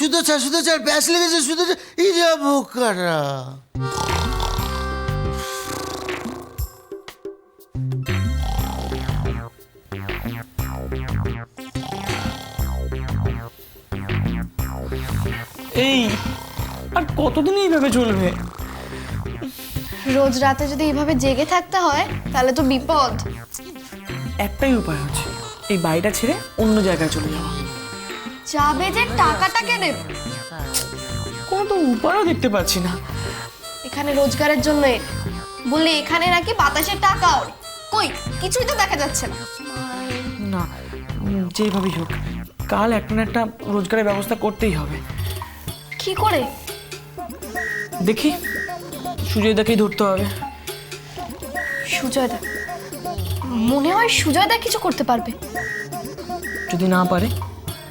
শুধু ছাড় ব্যাস লেগেছে শুধু এই যাবো কারা। এই আর কতদিন এইভাবে চলবে? রোজ রাতে যদি এইভাবে জেগে থাকতে হয় তাহলে তো বিপদ। একটাই উপায় আছে, এই বাড়িটা ছেড়ে অন্য জায়গায় চলে যাওয়া। যাবে যে টাকাটাকে দেবে, কোনো তো উপায়ও দেখতে পাচ্ছি না। এখানে রোজগারের জন্য বললে এখানে নাকি বাতাসের টাকা ওড়ে, কই কিছুই তো দেখা যাচ্ছে না। না, যেভাবেই হোক কাল একটা না একটা রোজগারের ব্যবস্থা করতেই হবে। কি করে? দেখি সুজয়দাকেই ধরতে হবে। সুজয়দা? মনে হয় সুজয়দা কিছু করতে পারবে। যদি না পারে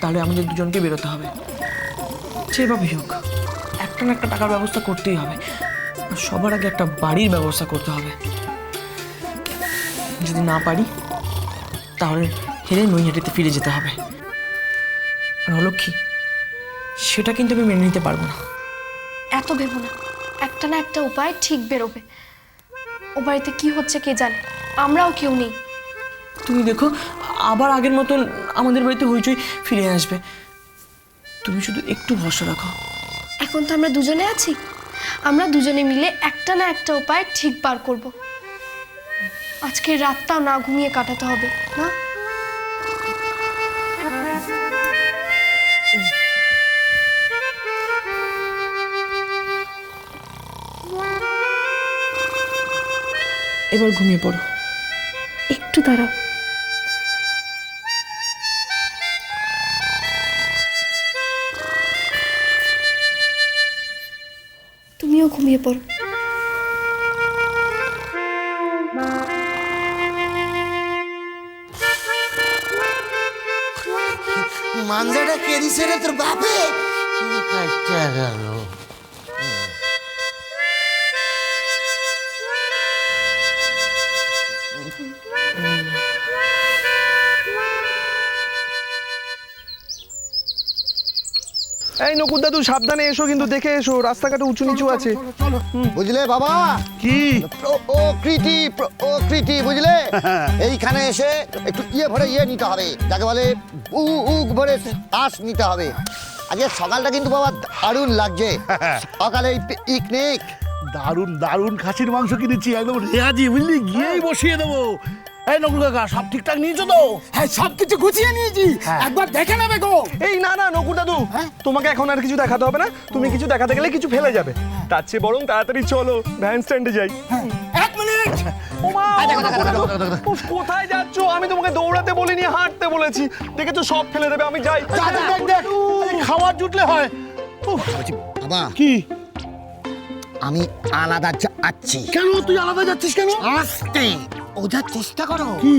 তাহলে আমাদের দুজনকে বেরোতে হবে। যেভাবেই হোক একটা না একটা টাকার ব্যবস্থা করতেই হবে। আর সবার আগে একটা বাড়ির ব্যবস্থা করতে হবে। যদি না পারি তাহলে হেরে নৈহাটিতে ফিরে যেতে হবে। আর অলক্ষী, সেটা কিন্তু আমি মেনে নিতে পারবো না। এত ভেবো না, একটা না একটা উপায় ঠিক বেরোবে। ও বাড়িতে কি হচ্ছে কে জানে, আমরাও কেউ নেই। তুমি দেখো আবার আগের মতন আমাদের বাড়িতে হইচই ফিরে আসবে। তুমি শুধু একটু ভরসা রাখো। এখন তো আমরা দুজনে আছি, আমরা দুজনে মিলে একটা না একটা উপায় ঠিক বার করব। আজকের রাতটাও না ঘুমিয়ে কাটাতে হবে না? এবার ঘুমিয়ে পড়ো। একটু দাঁড়াও। তুমিও ঘুমিয়ে পড়ো। মাঞ্জাটা কে দিছে রে তোর বাপে? কাটটা গেল। এই নকুর দাদু সাবধানে এসো, কিন্তু দেখে এসো, রাস্তাঘাটে উঁচু নিচু আছে। বুঝলে বাবা? কি প্রকৃতি বুঝলে? এইখানে এসে একটু ভরে নিতে হবে, যাকে বলে উক ভরে শ্বাস নিতে হবে। আজকে সকালটা কিন্তু বাবা দারুণ লাগছে। সকালে পিকনিক, দারুণ দারুণ খাসির মাংস কিনেছি, একদম রেয়াজি, বুঝলি? গিয়েই বসিয়ে দেবো। এই নকুল কাকা, সব ঠিকঠাক নিয়েছো তো? হ্যাঁ, সবকিছু গুছিয়ে নিয়েছি, একবার দেখে নেবে গো। এই না না নকুর দাদু, তোমাকে এখন আর কিছু দেখাতে হবে না। তুমি কিছু দেখাতে গেলে কিছু ফেলে যাবে। তার চেয়ে বরং তাড়াতাড়ি চলো ভ্যান স্ট্যান্ডে যাই। এক মিনিট। ওমা, উফ, কোথায় যাচ্ছ? আমি তোমাকে দৌড়াতে বলিনি, হাঁটতে বলেছি। দেখেছো সব ফেলে দেবে, আমি যাই। দেখ, খাবার জুটলে হয়। বাবা কি? আমি আলাদা যাচ্ছি। কেন তুই আলাদা যাচ্ছিস কেন? আস্তে বোঝার চেষ্টা করো। কি?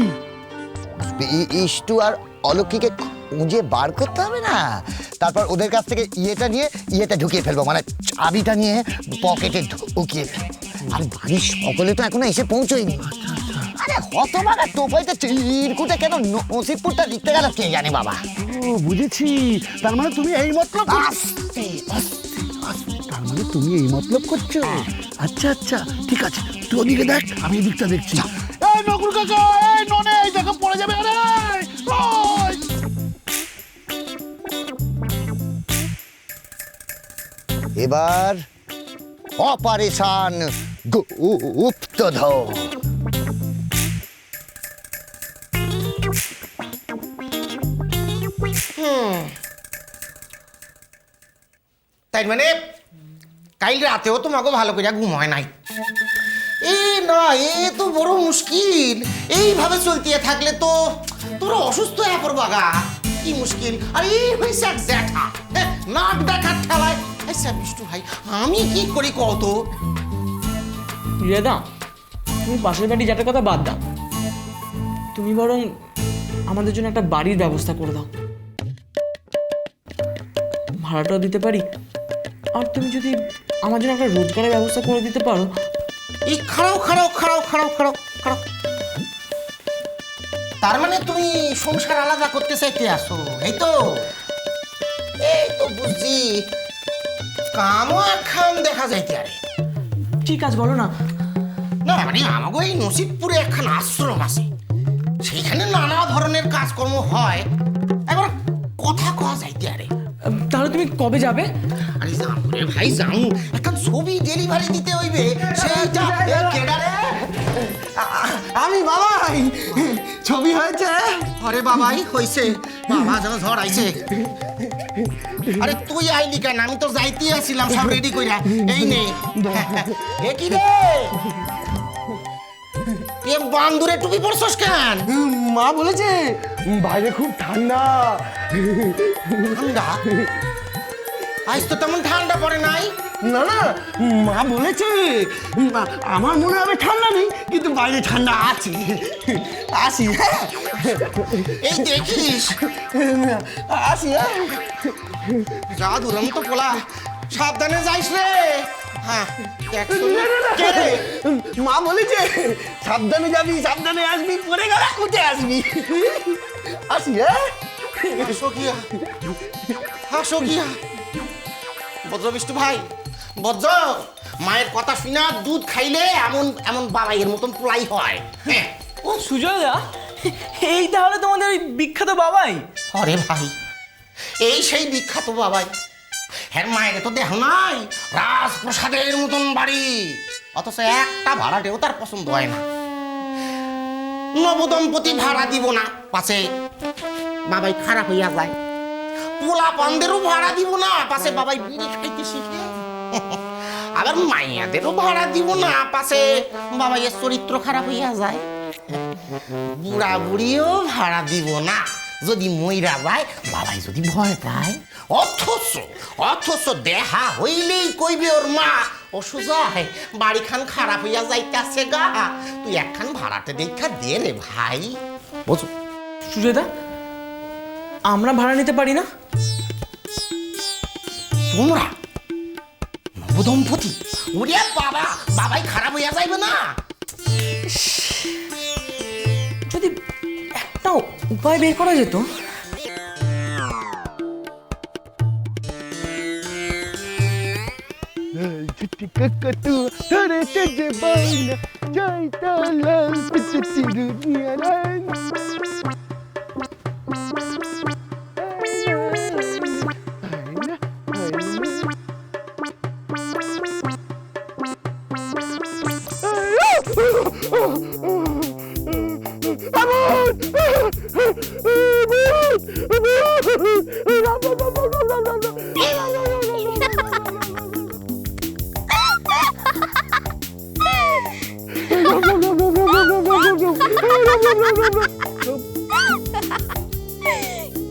ইষ্টু আর অলক্ষীকে খুঁজে বার করতে হবে না? তারপর ওদের কাছ থেকে ইয়েটা ঢুকিয়ে ফেলবো, মানে চাবিটা নিয়ে পকেটে ঢুকিয়ে ফেলবো। আর বাড়ির সকলে তো এখনো এসে পৌঁছয়নি। আরে হতভাগা টোপাইতে চিরকুটে কেন নসিবপুরটা লিখতে গেল কে জানে বাবা। ও বুঝেছি, তার মানে তুমি এই মতলব। আস্তে তার মানে তুমি এই মতলব করছো। আচ্ছা আচ্ছা, ঠিক আছে, তুই ওদিকে দেখ, আমি এদিকটা দেখছি। এই নকুল কাকা, এই ননে, এই দেখো পড়ে যাবে। আরে ওই! এবার অপারেশন গুপ্তধন। তাই মানে কাল রাতেও তোমাকে ভালো করে ঘুম হয় নাই? এ না, এ তো বড় মুশকিল। এইভাবে চলতে থাকলে তো তোরা অসুস্থ হয়ে পড়বা গা। কি মুশকিল! আর এই হয়েছে এক জ্যাঠা, নাক দেখার ঠেলায়। আচ্ছা বিষ্টু ভাই, আমি কি করি কত? রিয়াদা, তুমি পাশের বাড়ি যাটার কথা বাদ দাও। তুমি বরং আমাদের জন্য একটা বাড়ির ব্যবস্থা করে দাও। ভাড়াটাও দিতে পারি। আর তুমি যদি আমার জন্য একটা রোজগারের ব্যবস্থা করে দিতে পারো। এই খাড়াও। তার মানে তুমি সংসার আলাদা করতে চাইতে আসো, এই তো? এই তো বুঝছি কামও একখান দেখা যাইতে আরে। ঠিক আছে, বলো না। না মানে আমাকে এই নসিবপুরে একখান আশ্রম আছে, সেইখানে নানা ধরনের কাজকর্ম হয়, এবার কথা কওয়া যাইতে আরে। তাহলে তুমি কবে যাবে? আরে যাম রে ভাই যাম, একখান ছবি ডেলিভারি দিতে হইবে, সেইটা কেডারে? আমি বাবাই, ছবি হয়েছে। আরে বাবাই হইছে, বাবা যেন ঝড় আইছে। আরে তুই আইলি কেন? আমি তো যাইতে আসছিলাম সব রেডি কইরা। এই নে। এ কি রে? এ বান্দুরে টুপি পরছস কেন? মা বলেছে বাইরে খুব ঠান্ডা। ঠান্ডা? আজ তো তেমন ঠান্ডা পড়ে নাই। না না, মা বলেছে আমার মনে হবে ঠান্ডা নেই, কিন্তু বাইরে ঠান্ডা আছে। আসি হ্যাঁ? এই দেখিস আসি হ্যাঁ? যা দুরন্ত পোলা, সাবধানে যাইস রে। হ্যাঁ দেখ শুনি। কে রে? মা বলেছে সাবধানে যাবি, সাবধানে আসবি, পরে গেলে উঠে আসবি। আসি হ্যাঁ? হাসো গিয়া, হাসো গিয়া। বজ্র বিষ্ণু ভাই, বজ্র, মায়ের কথা শুনা দুধ খাইলে এমন এমন বাবাইয়ের মতন পোলাই হয়। হ্যাঁ। ও সুজয় দা, এই তাহলে তোমাদের ওই বিখ্যাত বাবাই? আরে ভাই, এই সেই বিখ্যাত বাবাই। হ্যাঁ মায়ের তো দেহ নাই, রাজপ্রসাদের মতন বাড়ি, অথচ একটা ভাড়াটেও তার পছন্দ হয় না। নবদম্পতি ভাড়া দিব না, পাশে বাবাই খারাপ হইয়া যায়। পোলা পান্দেরও ভাড়া দিব না, পাশে বাবাই বিড়ি খাইতে শিখে। আবার মাইয়াদেরও ভাড়া দিব না, পাশে বাবাইয়ের চরিত্র খারাপ হইয়া যায়। বুড়া বুড়িও ভাড়া দিব না, যদি মইরা যায় বাবাই যদি ভয় পায়। অথচ অথচ দেহা হইলেই কইবে ওর মা, ও সুজয় বাড়িখান খারাপ হইয়া যাইতাছে গা, তুই একখান ভাড়াতে দেখা দে রে ভাই। বুঝো? সুজয় দা, আমরা ভাড়া নিতে পারি না? তোমরা নবদম্পতি? ওরে বাবা, বাবাই খারাপ হইয়া যাইবে না? যদি একটা উপায় বের করা যেত। ছুটি কাকতু ধরে তেজে বাইনা যাইতা লাল পিছে দুনিয়া রান।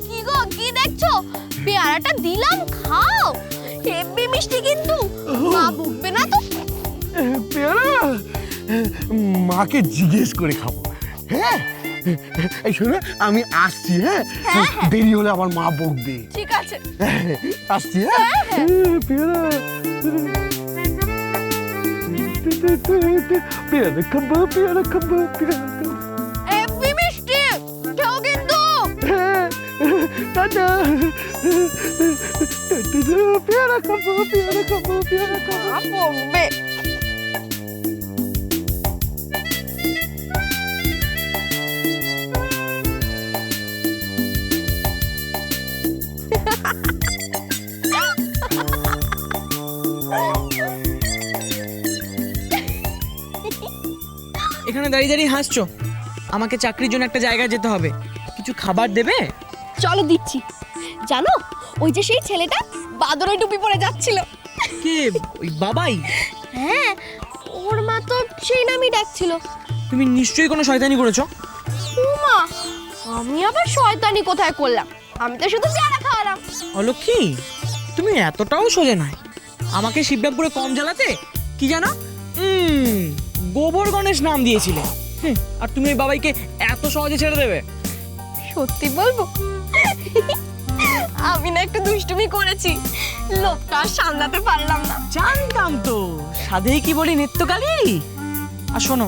কি গো, কি দেখছো? পেয়ারাটা দিলাম, খাও। হেব্বি মিষ্টি কিন্তু, মা বুঝবে না তো। পেয়ারা মাকে জিজ্ঞেস করে খাবো। হ্যাঁ এই শোনো, আমি আসছি। হ্যাঁ দেরি হলে আমার মা বকবে। ঠিক আছে, আসছি। হ্যাঁ পেয়ারা পেয়ারা খাবো, পেয়ারা খাবো, পেয়ারা খাবো। হেব্বি মিষ্টি খেও কিন্তু। টাটা। পেয়ারা খাবো, পেয়ারা খাবো, পেয়ারা খাবো। মা বকবে। এখানে দাঁড়িয়ে দাঁড়িয়ে হাসছো? আমাকে চাকরির জন্য একটা জায়গায় যেতে হবে, কিছু খাবার দেবে? চলো দিচ্ছি। জানো, ওই যে সেই ছেলেটা বাদরে টুপি পরে যাচ্ছিল। কে? ওই বাবাই? হ্যাঁ, ওর মা তো সেই নামই ডাকছিল। তুমি নিশ্চয়ই কোনো শয়তানি করেছো। মা, আমি আবার শয়তানি কোথায় করলাম? আমি তো শুধু চারা খাওয়ালাম। অলক্ষী, তুমি এতটাও সোজা নয়। আমাকে শিবরামপুরে কম জ্বালাতে কি জানো, গোবর গণেশ নাম দিয়েছিলে। আর তুমি ওই বাবাইকে এত সহজে ছেড়ে দেবে? সত্যি বলবো, আমি না একটু দুষ্টুমি করেছি, লোকটা আর সামলাতে পারলাম না। জানতাম তো, সাধেই কি বলি নিত্যকালী। আর শোনো,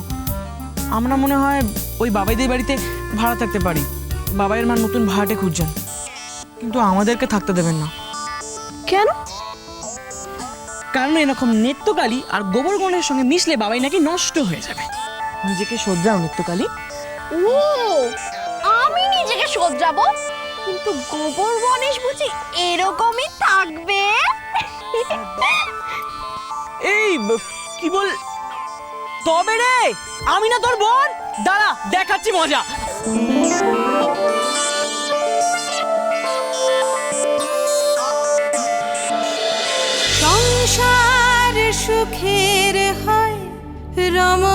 আমরা মনে হয় ওই বাবাইদের বাড়িতে ভাড়া থাকতে পারি। বাবাইয়ের মা নতুন ভাড়াটে খুঁজছেন, কিন্তু আমাদেরকে থাকতে দেবেন না। কেন? কারণ এরকম নিত্যকালী আর গোবর গণেশের সঙ্গে মিশলে বাবাই নাকি নষ্ট হয়ে যাবে। নিজেকে শোধরাও নিত্যকালী। ও আমি নিজেকে শোধরাবো, কিন্তু গোবর গণেশ বুঝি এরকমই থাকবে? এই কি বল, তবে রে আমি না তোর বোন, দাঁড়া দেখাচ্ছি মজা। সংসার সুখের হয় রমণী